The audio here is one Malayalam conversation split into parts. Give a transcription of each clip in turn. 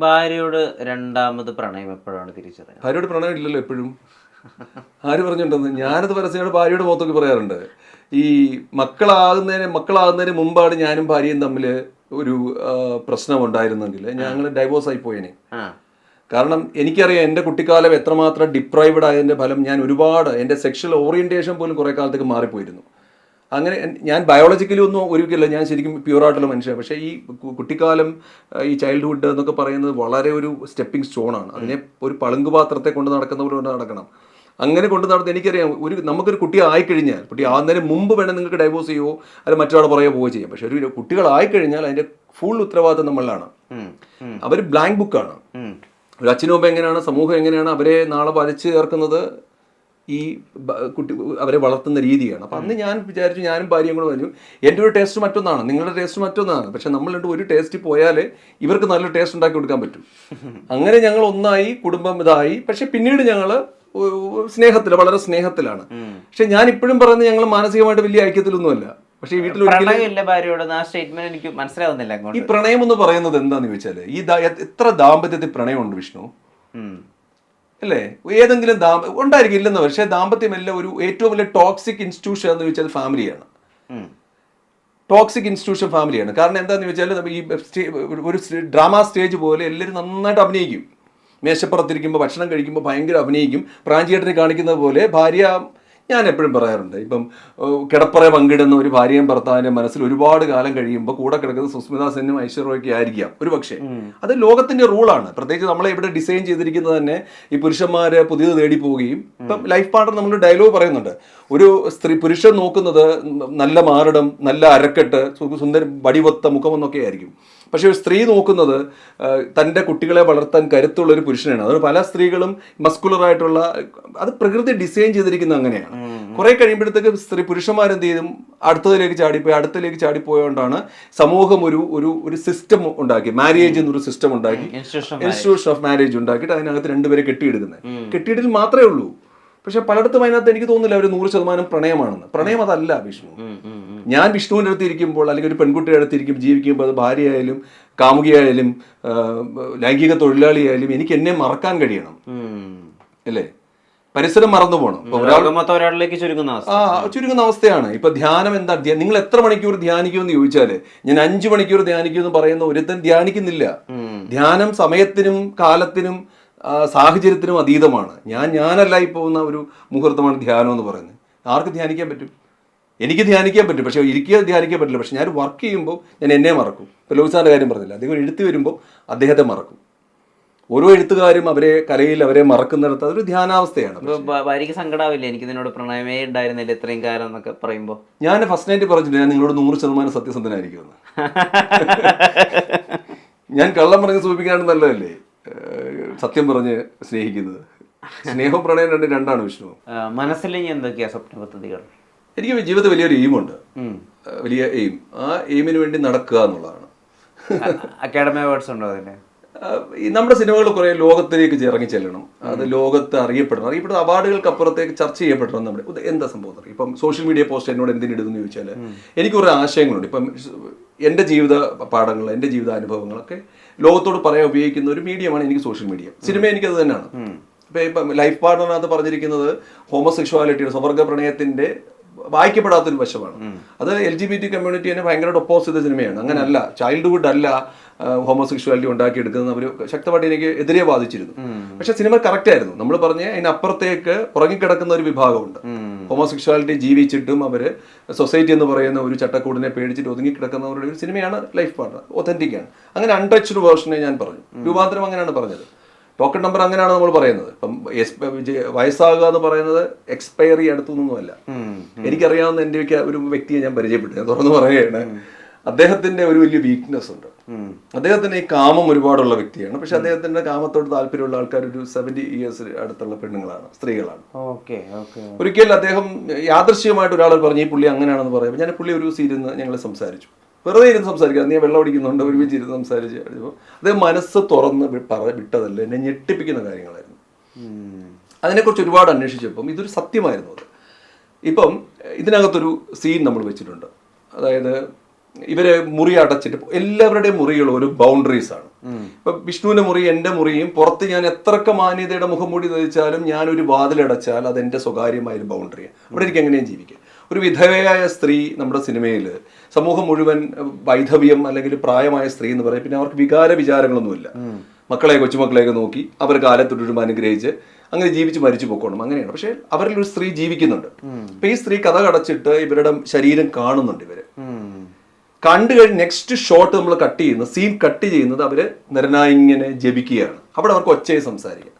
ഭാര്യയോട് രണ്ടാമത് പ്രണയം എപ്പോഴാണ് തിരിച്ചറിയുന്നത്? ഭാര്യയോട് പ്രണയം ഇല്ലല്ലോ എപ്പോഴും. ആര് പറഞ്ഞിട്ടുണ്ടെന്ന്? ഞാനത് പരസ്യമായിട്ട് ഭാര്യയുടെ മുഖത്തൊക്കെ പറയാറുണ്ട്. ഈ മക്കളാകുന്നതിന് മുമ്പാണ് ഞാനും ഭാര്യയും തമ്മിൽ ഒരു പ്രശ്നം ഉണ്ടായിരുന്നെങ്കിൽ ഞങ്ങൾ ഡൈവോഴ്സ് ആയി പോയേനെ. കാരണം എനിക്കറിയാം എൻ്റെ കുട്ടിക്കാലം എത്രമാത്രം ഡിപ്രൈവ്ഡ് ആയതിൻ്റെ ഫലം ഞാൻ ഒരുപാട് എൻ്റെ സെക്ഷൽ ഓറിയൻറ്റേഷൻ പോലും കുറേ കാലത്തേക്ക് മാറിപ്പോയിരുന്നു. അങ്ങനെ ഞാൻ ബയോളജിക്കലി ഒന്നും ഒരിക്കലും ഞാൻ ശരിക്കും പ്യൂറായിട്ടുള്ള മനുഷ്യയാണ്. പക്ഷേ ഈ കുട്ടിക്കാലം, ഈ ചൈൽഡ്ഹുഡ് എന്നൊക്കെ പറയുന്നത് വളരെ ഒരു സ്റ്റെപ്പിംഗ് സ്റ്റോണാണ്. അതിനെ ഒരു പളുങ്ക് പാത്രത്തെ കൊണ്ട് നടക്കുന്നവർ കൊണ്ട് നടക്കണം. അങ്ങനെ കൊണ്ട് നടന്ന് എനിക്കറിയാം, നമുക്കൊരു കുട്ടി ആയിക്കഴിഞ്ഞാൽ, കുട്ടി ആകുന്നതിന് മുമ്പ് വേണം നിങ്ങൾക്ക് ഡൈവോഴ്സ് ചെയ്യുമോ അല്ലെങ്കിൽ മറ്റൊരാളെ പുറകെ പോവുകയോ ചെയ്യാം. പക്ഷെ ഒരു കുട്ടികളായിക്കഴിഞ്ഞാൽ അതിൻ്റെ ഫുൾ ഉത്തരവാദിത്തം നമ്മളിലാണ്. അവർ ബ്ലാങ്ക് ബുക്കാണ്. ഒരു അച്ഛനും അമ്മ എങ്ങനെയാണ്, സമൂഹം എങ്ങനെയാണ് അവരെ നാളെ വരച്ച് ചേർക്കുന്നത്, ഈ അവരെ വളർത്തുന്ന രീതിയാണ്. അപ്പം അന്ന് ഞാൻ വിചാരിച്ചു, ഞാനും ഭാര്യയും കൂടെ പറഞ്ഞു, എൻ്റെ ഒരു ടേസ്റ്റ് മറ്റൊന്നാണ്, നിങ്ങളുടെ ടേസ്റ്റ് മറ്റൊന്നാണ്. പക്ഷെ നമ്മൾ രണ്ട് ഒരു ടേസ്റ്റ് പോയാലേ ഇവർക്ക് നല്ലൊരു ടേസ്റ്റ് ഉണ്ടാക്കി കൊടുക്കാൻ പറ്റും. അങ്ങനെ ഞങ്ങൾ ഒന്നായി, കുടുംബം ഇതായി. പക്ഷെ പിന്നീട് ഞങ്ങൾ വളരെ സ്നേഹത്തിലാണ്. പക്ഷെ ഞാൻ ഇപ്പോഴും പറയുന്നത് ഞങ്ങൾ മാനസികമായിട്ട് വലിയ ഐക്യത്തിലൊന്നുമല്ല. പക്ഷേ വീട്ടിൽ എനിക്ക് മനസ്സിലാവുന്നില്ല. ഈ പ്രണയം എന്ന് പറയുന്നത് എന്താന്ന് ചോദിച്ചാല്, എത്ര ദാമ്പത്യത്തിൽ പ്രണയമുണ്ട് വിഷ്ണു? അല്ലേ? ഏതെങ്കിലും ഉണ്ടായിരിക്കും, ഇല്ലെന്ന്. പക്ഷേ ദാമ്പത്യമല്ല ഒരു ഏറ്റവും വലിയ ടോക്സിക് ഇൻസ്റ്റിറ്റ്യൂഷൻ എന്ന് ചോദിച്ചാൽ ഫാമിലിയാണ്. ടോക്സിക് ഇൻസ്റ്റിറ്റ്യൂഷൻ ഫാമിലിയാണ്. കാരണം എന്താണെന്ന് ചോദിച്ചാൽ, ഈ ഒരു ഡ്രാമ സ്റ്റേജ് പോലെ എല്ലാവരും നന്നായിട്ട് അഭിനയിക്കും. മേശപ്പുറത്തിരിക്കുമ്പോൾ ഭക്ഷണം കഴിക്കുമ്പോൾ ഭയങ്കര അഭിനയിക്കും. പ്രാഞ്ചിയേട്ടനെ കാണിക്കുന്നത് പോലെ ഭാര്യ, ഞാൻ എപ്പോഴും പറയാറുണ്ട്, ഇപ്പം കിടപ്പറ പങ്കിടുന്ന ഒരു ഭാര്യയും ഭർത്താവിൻ്റെ മനസ്സിൽ ഒരുപാട് കാലം കഴിയുമ്പോൾ കൂടെ കിടക്കുന്നത് സുസ്മിത സെന്നും ഐശ്വര്യയൊക്കെ ആയിരിക്കാം ഒരു പക്ഷേ. അത് ലോകത്തിന്റെ റൂളാണ്. പ്രത്യേകിച്ച് നമ്മളെ ഇവിടെ ഡിസൈൻ ചെയ്തിരിക്കുന്നത് തന്നെ ഈ പുരുഷന്മാരെ പുതിയത് തേടി പോവുകയും, ഇപ്പം ലൈഫ് പാർട്ണർ നമ്മൾ ഡയലോഗ് പറയുന്നുണ്ട്, ഒരു പുരുഷൻ നോക്കുന്നത് നല്ല മാറിടം, നല്ല അരക്കെട്ട്, സുന്ദര വടിവൊത്ത മുഖമെന്നൊക്കെ ആയിരിക്കും. പക്ഷെ ഒരു സ്ത്രീ നോക്കുന്നത് തൻ്റെ കുട്ടികളെ വളർത്താൻ കരുത്തുള്ള ഒരു പുരുഷനാണ്. അത് പല സ്ത്രീകളും മസ്കുലറായിട്ടുള്ള, അത് പ്രകൃതി ഡിസൈൻ ചെയ്തിരിക്കുന്നത് അങ്ങനെയാണ്. കുറെ കഴിയുമ്പോഴത്തേക്ക് പുരുഷന്മാരെന്ത് ചെയ്തും അടുത്തതിലേക്ക് ചാടിപ്പോയോണ്ടാണ് സമൂഹം ഒരു സിസ്റ്റം ഉണ്ടാക്കി, മാരേജ് എന്നൊരു സിസ്റ്റം ഉണ്ടാക്കി, ഇൻസ്റ്റിറ്റ്യൂഷൻ ഓഫ് മാരേജ് ഉണ്ടാക്കിയിട്ട് അതിനകത്ത് രണ്ടുപേരെ കെട്ടിയിടുന്നത്. കെട്ടിയിടൽ മാത്രമേ ഉള്ളൂ. പക്ഷെ പലയിടത്തും അതിനകത്ത് എനിക്ക് തോന്നുന്നില്ല അവർ 100% പ്രണയമാണെന്ന്. പ്രണയം അതല്ല വിഷ്ണു. ഞാൻ വിഷ്ണുവിൻ്റെ അടുത്ത് ഇരിക്കുമ്പോൾ, അല്ലെങ്കിൽ ഒരു പെൺകുട്ടിയുടെ അടുത്തിരിക്കും ജീവിക്കുമ്പോൾ, അത് ഭാര്യയായാലും കാമുകിയായാലും ലൈംഗിക തൊഴിലാളിയായാലും എനിക്ക് എന്നെ മറക്കാൻ കഴിയണം. അല്ലേ? പരിസരം മറന്നു പോകണം. ചുരുങ്ങുന്ന അവസ്ഥയാണ്. ഇപ്പൊ ധ്യാനം എന്താ? നിങ്ങൾ എത്ര മണിക്കൂർ ധ്യാനിക്കുമെന്ന് ചോദിച്ചാല് ഞാൻ 5 മണിക്കൂർ ധ്യാനിക്കുമെന്ന് പറയുന്ന ഒരുത്തൻ ധ്യാനിക്കുന്നില്ല. ധ്യാനം സമയത്തിനും കാലത്തിനും സാഹചര്യത്തിനും അതീതമാണ്. ഞാനല്ല ഈ പോകുന്ന ഒരു മുഹൂർത്തമാണ് ധ്യാനം എന്ന് പറയുന്നത്. ആർക്ക് ധ്യാനിക്കാൻ പറ്റും? എനിക്ക് ധ്യാനിക്കാൻ പറ്റും, പക്ഷെ ധ്യാനിക്കാൻ പറ്റില്ല. പക്ഷെ ഞാൻ വർക്ക് ചെയ്യുമ്പോൾ ഞാൻ എന്നെ മറക്കും. ഇപ്പോൾ ലോഹിസാറിൻ്റെ കാര്യം പറഞ്ഞില്ല, അദ്ദേഹം എഴുത്ത് വരുമ്പോൾ അദ്ദേഹത്തെ മറക്കും. ഓരോ എഴുത്തുകാരും അവരെ മറക്കുന്നിടത്ത് അതൊരു ധ്യാനാവസ്ഥയാണ്. ഭാര്യയ്ക്ക് സങ്കടാവില്ല, എനിക്ക് നിന്നോട് പ്രണയമേ ഉണ്ടായിരുന്നില്ല ഇത്രയും കാലം എന്നൊക്കെ പറയുമ്പോൾ? ഞാൻ ഫസ്റ്റ് നൈറ്റ് പറഞ്ഞിട്ട് ഞാൻ നിങ്ങളോട് 100% സത്യസന്ധനായിരിക്കുമെന്ന്. ഞാൻ കള്ളം പറഞ്ഞ് സൂചിപ്പിക്കാണ്ട് നല്ലതല്ലേ സത്യം പറഞ്ഞ് സ്നേഹിക്കുന്നത്? സ്നേഹവും പ്രണയം രണ്ടാണ് വിഷ്ണു. മനസ്സിൽ എന്തൊക്കെയാ സ്വപ്ന പദ്ധതികൾ? എനിക്ക് ജീവിതത്തിൽ വലിയൊരു എയിമുണ്ട്, വലിയ എയിം. ആ എയിമിന് വേണ്ടി നടക്കുക എന്നുള്ളതാണ്. അക്കാഡമി അവാർഡ്സ് ഉണ്ടോ അതിന്? നമ്മുടെ സിനിമകൾ കുറെ ലോകത്തിലേക്ക് ഇറങ്ങി ചെല്ലണം, അത് ലോകത്ത് അറിയപ്പെടുന്ന അവാർഡുകൾക്ക് അപ്പുറത്തേക്ക് ചർച്ച ചെയ്യപ്പെടണം. നമ്മുടെ എന്താ സംഭവം? ഇപ്പം സോഷ്യൽ മീഡിയ പോസ്റ്റ് എന്നോട് എന്തിനിടുന്നു ചോദിച്ചാൽ എനിക്ക് കുറേ ആശയങ്ങളുണ്ട്. ഇപ്പം എൻ്റെ ജീവിത പാഠങ്ങൾ, എൻ്റെ ജീവിതാനുഭവങ്ങളൊക്കെ ലോകത്തോട് പറയാൻ ഉപയോഗിക്കുന്ന ഒരു മീഡിയമാണ് എനിക്ക് സോഷ്യൽ മീഡിയ. സിനിമ എനിക്കത് തന്നെയാണ്. ഇപ്പം ലൈഫ് പാർട്ണറിനകത്ത് പറഞ്ഞിരിക്കുന്നത് ഹോമോസെക്ഷുവാലിറ്റിയുടെ, സ്വവർഗ പ്രണയത്തിന്റെ വായിക്കപ്പെടാത്തൊരു വശമാണ്. അത് LGBT കമ്മ്യൂണിറ്റിയെ ഭയങ്കരമായിട്ട് ഒപ്പോസ് ചെയ്ത സിനിമയാണ്. അങ്ങനല്ല, ചൈൽഡ്ഹുഡ് അല്ല ഹോമോസെക്ഷുവാലിറ്റി ഉണ്ടാക്കിയെടുക്കുന്നത് അവർ ശക്തമായിട്ട് എനിക്ക് എതിരെ വാദിച്ചിരുന്നു. പക്ഷെ സിനിമ കറക്റ്റ് ആയിരുന്നു. നമ്മൾ പറഞ്ഞ അതിനപ്പുറത്തേക്ക് ഉറങ്ങിക്കിടക്കുന്ന ഒരു വിഭാഗമുണ്ട്. ഹോമോസെക്ഷുവാലിറ്റി ജീവിച്ചിട്ടും അവര് സൊസൈറ്റി എന്ന് പറയുന്ന ഒരു ചട്ടക്കൂടിനെ പേടിച്ചിട്ട് ഒതുങ്ങിക്കിടക്കുന്നവരുടെ ഒരു സിനിമയാണ് ലൈഫ് പാർട്ണർ. ഒതന്റിക് ആണ്. അങ്ങനെ അൺടച്ച്ഡ് വേർഷനെ ഞാൻ പറഞ്ഞു. രൂപാന്തരം അങ്ങനെയാണ് പറഞ്ഞത്. ടോക്കൺ നമ്പർ അങ്ങനെയാണ് നമ്മൾ പറയുന്നത്. ഇപ്പം വയസ്സാകുക എന്ന് പറയുന്നത് എക്സ്പയറി അടുത്തൊന്നുമല്ല. എനിക്കറിയാവുന്ന എൻ്റെ ഒരു വ്യക്തിയെ ഞാൻ പരിചയപ്പെട്ടു, ഞാൻ തുറന്നു പറയുകയാണ്. അദ്ദേഹത്തിന്റെ ഒരു വലിയ വീക്ക്നെസ് ഉണ്ട്. അദ്ദേഹത്തിന് ഈ കാമം ഒരുപാടുള്ള വ്യക്തിയാണ്. പക്ഷെ അദ്ദേഹത്തിന്റെ കാമത്തോട് താല്പര്യമുള്ള ആൾക്കാർ ഒരു 70 years അടുത്തുള്ള പെണ്ണുങ്ങളാണ്, സ്ത്രീകളാണ്. ഒരിക്കൽ അദ്ദേഹം യാദൃശ്ചികമായിട്ട് ഒരാൾ പറഞ്ഞു ഈ പുള്ളി അങ്ങനെയാണെന്ന് പറയുമ്പോൾ ഞാൻ പുള്ളി ഒരു ദിവസം ഇരുന്ന് ഞങ്ങൾ സംസാരിച്ചു. വെറുതെ ഇരുന്ന് സംസാരിക്കുക, നീ വെള്ളം അടിക്കുന്നുണ്ട്, ഒരുമിച്ച് ഇരുന്ന് സംസാരിച്ച് അദ്ദേഹം മനസ്സ് തുറന്ന് വിട്ടതല്ല, എന്നെ ഞെട്ടിപ്പിക്കുന്ന കാര്യങ്ങളായിരുന്നു. അതിനെക്കുറിച്ച് ഒരുപാട് അന്വേഷിച്ചപ്പം ഇതൊരു സത്യമായിരുന്നു. അത് ഇപ്പം ഇതിനകത്തൊരു സീൻ നമ്മൾ വെച്ചിട്ടുണ്ട്. അതായത് ഇവരെ മുറി അടച്ചിട്ട്, എല്ലാവരുടെയും മുറികൾ ഒരു ബൗണ്ടറീസ് ആണ്. ഇപ്പൊ വിഷ്ണുവിന്റെ മുറി എന്റെ മുറിയും പുറത്ത് ഞാൻ എത്രയൊക്കെ മാന്യതയുടെ മുഖംമൂടി ധരിച്ചാലും ഞാൻ ഒരു വാതിലടച്ചാൽ അത് എന്റെ സ്വകാര്യമായ ഒരു ബൗണ്ടറിയാണ്. അവിടെ എനിക്ക് എങ്ങനെയും ജീവിക്കാം. ഒരു വിധവയായ സ്ത്രീ നമ്മുടെ സിനിമയിൽ സമൂഹം മുഴുവൻ വൈധവ്യം അല്ലെങ്കിൽ പ്രായമായ സ്ത്രീ എന്ന് പറയും. പിന്നെ അവർക്ക് വികാര വിചാരങ്ങളൊന്നുമില്ല. മക്കളെ കൊച്ചുമക്കളെയൊക്കെ നോക്കി അവർ കാലത്തൊട്ടും അനുഗ്രഹിച്ച് അങ്ങനെ ജീവിച്ച് മരിച്ചു പോക്കണം, അങ്ങനെയാണ്. പക്ഷെ അവരിൽ ഒരു സ്ത്രീ ജീവിക്കുന്നുണ്ട്. അപ്പൊ ഈ സ്ത്രീ കഥ കടച്ചിട്ട് ഇവരുടെ ശരീരം കാണുന്നുണ്ട്. ഇവര് കണ്ടു കഴിഞ്ഞ് നെക്സ്റ്റ് ഷോട്ട് നമ്മൾ കട്ട് ചെയ്യുന്നത്, സീൻ കട്ട് ചെയ്യുന്നത് അവര് നിരനായിങ്ങനെ ജപിക്കുകയാണ്. അവിടെ അവർക്ക് ഒച്ചയെ സംസാരിക്കാം.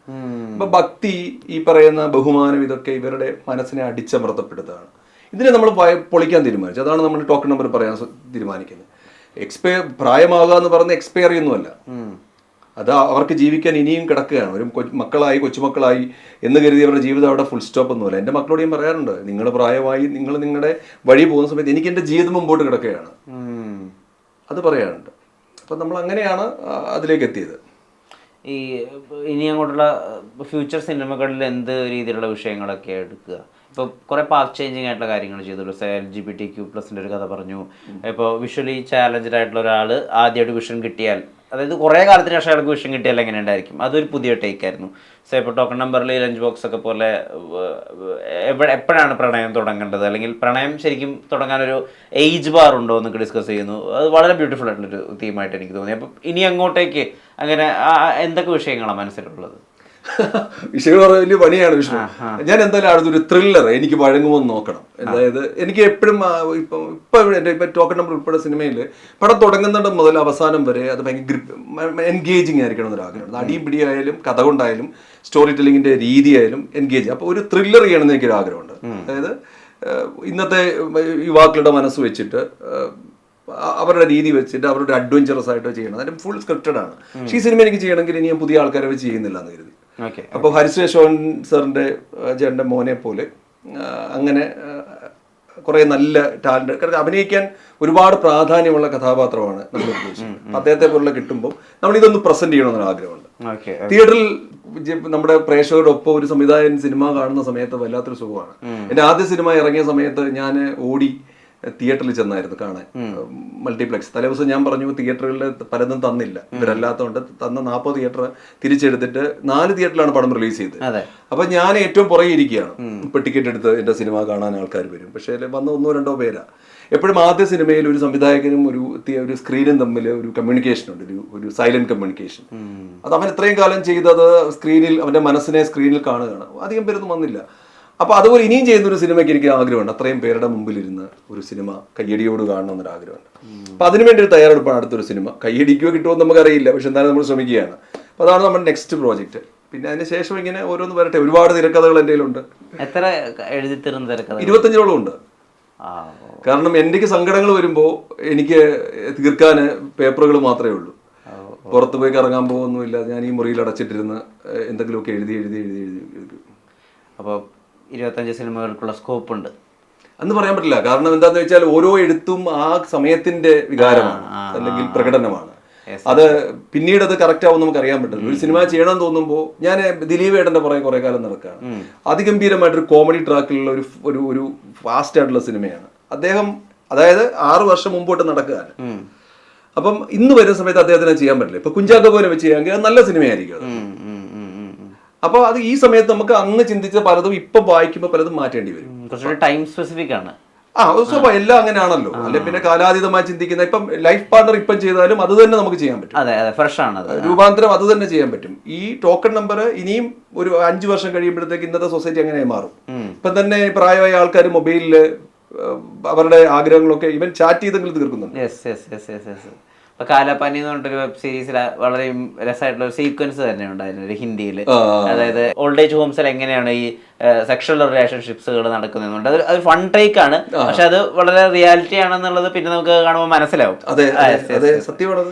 അപ്പൊ ഭക്തി, ഈ പറയുന്ന ബഹുമാനം, ഇതൊക്കെ ഇവരുടെ മനസ്സിനെ അടിച്ചമർത്തപ്പെടുന്നതാണ്. ഇതിനെ നമ്മൾ പൊളിക്കാൻ തീരുമാനിച്ചു. അതാണ് നമ്മൾ ടോക്കൺ നമ്പർ പറയാൻ തീരുമാനിക്കുന്നത്. പ്രായമാകുക എന്ന് പറയുന്നത് എക്സ്പയർ ചെയ്യുന്നതല്ല. അത് അവർക്ക് ജീവിക്കാൻ ഇനിയും കിടക്കുകയാണ്. ഒരു മക്കളായി കൊച്ചുമക്കളായി എന്ന് കരുതി അവരുടെ ജീവിതം അവിടെ ഫുൾ സ്റ്റോപ്പ് ഒന്നുമില്ല. എൻ്റെ മക്കളോട് ഞാൻ പറയാറുണ്ട്, നിങ്ങൾ പ്രായമായി നിങ്ങൾ നിങ്ങളുടെ വഴി പോകുന്ന സമയത്ത് എനിക്ക് എൻ്റെ ജീവിതം മുമ്പോട്ട് കിടക്കുകയാണ്, അത് പറയാറുണ്ട്. അപ്പം നമ്മൾ അങ്ങനെയാണ് അതിലേക്ക് എത്തിയത്. ഈ ഇനി അങ്ങോട്ടുള്ള ഫ്യൂച്ചർ സിനിമകളിൽ എന്ത് രീതിയിലുള്ള വിഷയങ്ങളൊക്കെ എടുക്കുക? ഇപ്പോൾ കുറേ പാത്ത് ചേഞ്ചിങ് ആയിട്ടുള്ള കാര്യങ്ങൾ ചെയ്തുള്ളൂ. LGBTQ+ ഒരു കഥ പറഞ്ഞു. ഇപ്പോൾ വിഷ്വലി ചാലഞ്ചഡ് ആയിട്ടുള്ള ഒരാൾ ആദ്യമായിട്ട് വിഷൻ കിട്ടിയാൽ, അതായത് കുറേ കാലത്തിന് ശേഷം അയാൾക്ക് വിഷൻ കിട്ടിയാൽ എങ്ങനെ ഉണ്ടായിരിക്കും, അതൊരു പുതിയ ടേക്ക് ആയിരുന്നു. സോ ഇപ്പോൾ ടോക്കൺ നമ്പറിൽ ലഞ്ച് ബോക്സ് ഒക്കെ പോലെ എപ്പോഴാണ് പ്രണയം തുടങ്ങേണ്ടത്, അല്ലെങ്കിൽ പ്രണയം ശരിക്കും തുടങ്ങാനൊരു ഏജ് ബാർ ഉണ്ടോ എന്നൊക്കെ ഡിസ്കസ് ചെയ്യുന്നു. അത് വളരെ ബ്യൂട്ടിഫുൾ ആയിട്ടുള്ളൊരു തീമായിട്ട് എനിക്ക് തോന്നി. അപ്പം ഇനി അങ്ങോട്ടേക്ക് അങ്ങനെ എന്തൊക്കെ വിഷയങ്ങളാണ് മനസ്സിലുള്ളത്? വിഷയം വലിയ പണിയാണ് വിഷയം. ഞാൻ എന്തായാലും അടുത്തൊരു ത്രില്ലർ എനിക്ക് വഴങ്ങുമെന്ന് നോക്കണം. അതായത് എനിക്ക് എപ്പോഴും ഇപ്പൊ ടോക്കൺ നമ്പർ ഉൾപ്പെടെ സിനിമയിൽ പടം തുടങ്ങുന്നത് മുതൽ അവസാനം വരെ അത് ഭയങ്കര എൻഗേജിങ് ആയിരിക്കണം എന്നൊരു ആഗ്രഹം. അടിയും പിടിയായാലും കഥ കൊണ്ടായാലും സ്റ്റോറി ടെല്ലിങ്ങിന്റെ രീതിയായാലും എൻഗേജ്. അപ്പൊ ഒരു ത്രില്ലർ ചെയ്യണമെന്ന് എനിക്കൊരു ആഗ്രഹമുണ്ട്. അതായത് ഇന്നത്തെ യുവാക്കളുടെ മനസ്സ് വെച്ചിട്ട് അവരുടെ രീതി വെച്ചിട്ട് അവരുടെ അഡ്വഞ്ചറസ് ആയിട്ട് ചെയ്യണം. അതിന്റെ ഫുൾ സ്ക്രിപ്റ്റഡ് ആണ്. പക്ഷേ ഈ സിനിമ എനിക്ക് ചെയ്യണമെങ്കിൽ ഇനി ഞാൻ പുതിയ ആൾക്കാരെ വെച്ച് ചെയ്യുന്നില്ല എന്ന് കരുതി. അപ്പോൾ ഹരിശ്രേഷോൻ സാറിന്റെ ചേട്ടൻ്റെ മോനെ പോലെ അങ്ങനെ കുറെ നല്ല ടാലന്റ്, കാരണം അഭിനയിക്കാൻ ഒരുപാട് പ്രാധാന്യമുള്ള കഥാപാത്രമാണ് നമ്മൾ ഉദ്ദേശിക്കുന്നത്. അദ്ദേഹത്തെ പോലുള്ള കിട്ടുമ്പോൾ നമ്മൾ ഇതൊന്ന് പ്രസന്റ് ചെയ്യണമെന്നൊരു ആഗ്രഹമുണ്ട്. തിയേറ്ററിൽ നമ്മുടെ പ്രേക്ഷകരുടെ ഒപ്പം ഒരു സംവിധായകൻ സിനിമ കാണുന്ന സമയത്ത് വല്ലാത്തൊരു സുഖമാണ്. എൻ്റെ ആദ്യ സിനിമ ഇറങ്ങിയ സമയത്ത് ഞാൻ ഓടി തിയേറ്ററിൽ ചെന്നായിരുന്നു കാണാൻ, മൾട്ടിപ്ലെക്സ്. തലേദിവസം ഞാൻ പറഞ്ഞു തിയേറ്ററുകളിൽ പലതും തന്നില്ല, ഇവരല്ലാത്തതുകൊണ്ട് തന്ന 40 തിയേറ്റർ തിരിച്ചെടുത്തിട്ട് 4 തിയേറ്ററിലാണ് പടം റിലീസ് ചെയ്തത്. അപ്പൊ ഞാൻ ഏറ്റവും പുറകെ ഇരിക്കുകയാണ്. ഇപ്പൊ ടിക്കറ്റ് എടുത്ത് എന്റെ സിനിമ കാണാൻ ആൾക്കാർ വരും, പക്ഷേ വന്ന 1-2 പേരാ. എപ്പോഴും ആദ്യ സിനിമയിൽ ഒരു സംവിധായകനും ഒരു സ്ക്രീനും തമ്മിൽ ഒരു കമ്മ്യൂണിക്കേഷൻ ഉണ്ട്, ഒരു സൈലന്റ് കമ്മ്യൂണിക്കേഷൻ. അത് അവൻ ഇത്രയും കാലം ചെയ്തത് സ്ക്രീനിൽ, അവന്റെ മനസ്സിനെ സ്ക്രീനിൽ കാണുകയാണ്. അധികം പേരൊന്നും വന്നില്ല. അപ്പൊ അതുപോലെ ഇനിയും ചെയ്യുന്ന ഒരു സിനിമയ്ക്ക് എനിക്ക് ആഗ്രഹമുണ്ട്. അത്രയും പേരുടെ മുമ്പിൽ ഇരുന്ന് ഒരു സിനിമ കയ്യടിയോട് കാണണമെന്നൊരു ആഗ്രഹമുണ്ട്. അപ്പൊ അതിനുവേണ്ടി ഒരു തയ്യാറെടുപ്പാണ് അടുത്തൊരു സിനിമ. കയ്യടിക്കോ കിട്ടുമോ നമുക്കറിയില്ല, പക്ഷെ എന്തായാലും നമ്മൾ ശ്രമിക്കുകയാണ്. അപ്പൊ അതാണ് നമ്മുടെ നെക്സ്റ്റ് പ്രോജക്റ്റ്. പിന്നെ അതിന് ശേഷം ഇങ്ങനെ ഓരോന്ന് വരട്ടെ. ഒരുപാട് തിരക്കഥകൾ എൻ്റെ കയ്യിലുണ്ട്. എത്ര എഴുതി തീർന്ന തിരക്കഥ? 25ഓളം ഉണ്ട്. കാരണം എനിക്ക് സങ്കടങ്ങൾ വരുമ്പോൾ എനിക്ക് തീർക്കാൻ പേപ്പറുകൾ മാത്രമേ ഉള്ളൂ. പുറത്തു പോയി കറങ്ങാൻ പോകുന്നില്ല. ഞാൻ ഈ മുറിയിൽ അടച്ചിട്ടിരുന്ന് എന്തെങ്കിലുമൊക്കെ എഴുതി. അപ്പോൾ 25 സിനിമകൾക്കുള്ള സ്കോപ്പ് ഉണ്ട് എന്ന് പറയാൻ പറ്റില്ല. കാരണം എന്താന്ന് വെച്ചാൽ ഓരോ എഴുത്തും ആ സമയത്തിന്റെ വികാരമാണ് അല്ലെങ്കിൽ പ്രകടനമാണ്. അത് പിന്നീട് അത് കറക്റ്റ് ആവും നമുക്ക് അറിയാൻ പറ്റില്ല. ഒരു സിനിമ ചെയ്യണമെന്ന് തോന്നുമ്പോൾ ഞാൻ ദിലീപ് ഏട്ടന്റെ പുറകെ കുറെ കാലം നടക്കുകയാണ്. അതിഗംഭീരമായിട്ടൊരു കോമഡി ട്രാക്കിലുള്ള ഒരു ഫാസ്റ്റ് ആയിട്ടുള്ള സിനിമയാണ് അദ്ദേഹം. അതായത് 6 വർഷം മുമ്പോട്ട് നടക്കുകയാണ്. അപ്പം ഇന്ന് വരുന്ന സമയത്ത് അദ്ദേഹത്തിന് ചെയ്യാൻ പറ്റില്ല. ഇപ്പൊ കുഞ്ചാക്കോ പോലെ വെച്ച് ചെയ്യാമെങ്കിൽ അത് നല്ല സിനിമയായിരിക്കും. അപ്പൊ അത് ഈ സമയത്ത് നമുക്ക് അന്ന് ചിന്തിച്ച പലതും ഇപ്പൊ വായിക്കുമ്പോൾ പലതും മാറ്റേണ്ടി വരും. ടൈം സ്പെസിഫിക് ആണ്. എല്ലാം അങ്ങനെയാണല്ലോ. അല്ലെ പിന്നെ കാലാതീതമായി ചിന്തിക്കുന്ന ഇപ്പം ലൈഫ് പാർട്ണർ ഇപ്പം ചെയ്താലും അത് തന്നെ നമുക്ക് ചെയ്യാൻ പറ്റും. ഫ്രഷ് ആണ്, രൂപാന്തരം അത് തന്നെ ചെയ്യാൻ പറ്റും. ഈ ടോക്കൺ നമ്പർ ഇനിയും ഒരു 5 വർഷം കഴിയുമ്പോഴത്തേക്ക് ഇന്നത്തെ സൊസൈറ്റി അങ്ങനെ മാറും. ഇപ്പം തന്നെ പ്രായമായ ആൾക്കാർ മൊബൈലില് അവരുടെ ആഗ്രഹങ്ങളൊക്കെ ഇവൻ ചാറ്റ് ചെയ്തെങ്കിലും തീർക്കുന്നുണ്ട്. ഇപ്പൊ കാലാപാനി എന്ന് പറഞ്ഞിട്ടൊരു വെബ് സീരീസിൽ വളരെ രസമായിട്ടുള്ള ഒരു സീക്വൻസ് തന്നെ ഉണ്ടായിരുന്നു ഒരു ഹിന്ദിയിൽ. അതായത് ഓൾഡ് ഏജ് ഹോംസിൽ എങ്ങനെയാണ് ഈ സെക്ഷൽ റിലേഷൻഷിപ്സുകൾ നടക്കുന്നത്. അത് ഫൺ ടേക്ക് ആണ്, പക്ഷെ അത് വളരെ റിയാലിറ്റി ആണെന്നുള്ളത് പിന്നെ നമുക്ക് കാണുമ്പോൾ മനസ്സിലാവും. സത്യമാണത്.